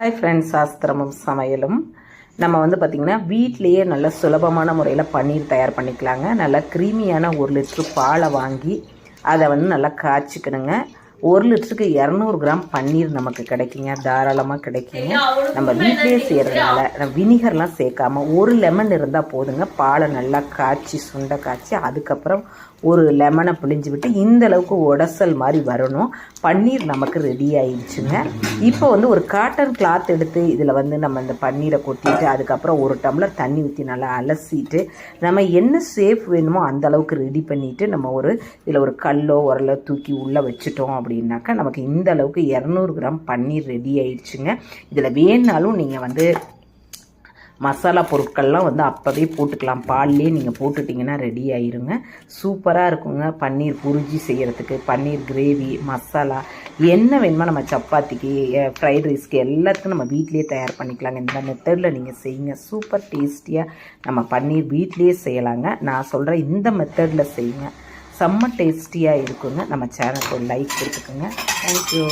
Hi friends, சாஸ்திரமும் சமையலும். நம்ம பார்த்திங்கன்னா வீட்டிலையே நல்ல சுலபமான முறையில் பன்னீர் தயார் பண்ணிக்கலாங்க. நல்லா க்ரீமியான 1 லிட்ரு பாலை வாங்கி அதை நல்லா காய்ச்சிக்கணுங்க. 1 லிட்டருக்கு 200 கிராம் பன்னீர் நமக்கு கிடைக்குங்க, தாராளமாக கிடைக்குங்க. நம்ம வீட்டிலே செய்கிறதுனால வினிகர்லாம் சேர்க்காம 1 லெமன் இருந்தால் போதுங்க. பாலை நல்லா காய்ச்சி சுண்டை காய்ச்சி அதுக்கப்புறம் 1 லெமனை பிழிஞ்சு விட்டு இந்த அளவுக்கு உடசல் மாதிரி வரணும். பன்னீர் நமக்கு ரெடி ஆயிடுச்சுங்க. இப்போ ஒரு காட்டன் கிளாத் எடுத்து இதில் நம்ம இந்த பன்னீரை கொட்டிட்டு அதுக்கப்புறம் 1 டம்ளர் தண்ணி ஊற்றி நல்லா அலசிட்டு நம்ம என்ன ஷேப் வேணுமோ அந்த அளவுக்கு ரெடி பண்ணிவிட்டு நம்ம இதில் ஒரு கல்லோ உரலோ தூக்கி உள்ளே வச்சுட்டோம் அப்படின்னாக்கா நமக்கு இந்த அளவுக்கு 200 கிராம் பன்னீர் ரெடி ஆயிடுச்சுங்க. இதில் வேணாலும் நீங்கள் மசாலா பொருட்கள்லாம் அப்போவே போட்டுக்கலாம். பால்லேயே நீங்கள் போட்டுட்டிங்கன்னா ரெடி ஆயிருங்க. சூப்பராக இருக்குங்க. பன்னீர் புரிஜி செய்கிறதுக்கு, பன்னீர் கிரேவி, மசாலா என்ன வேணுமோ நம்ம சப்பாத்திக்கு, ஃப்ரைட் ரைஸ்க்கு எல்லாத்துக்கும் நம்ம வீட்லேயே தயார் பண்ணிக்கலாங்க. இந்த மெத்தடில் நீங்கள் செய்யுங்க. சூப்பர் டேஸ்டியாக நம்ம பன்னீர் வீட்லேயே செய்யலாங்க. நான் சொல்கிறேன் இந்த மெத்தடில் செய்யுங்க, செம்ம டேஸ்டியாக இருக்குங்க. நம்ம சேனலுக்கு ஒரு லைக் கொடுத்துக்குங்க. தேங்க்யூ.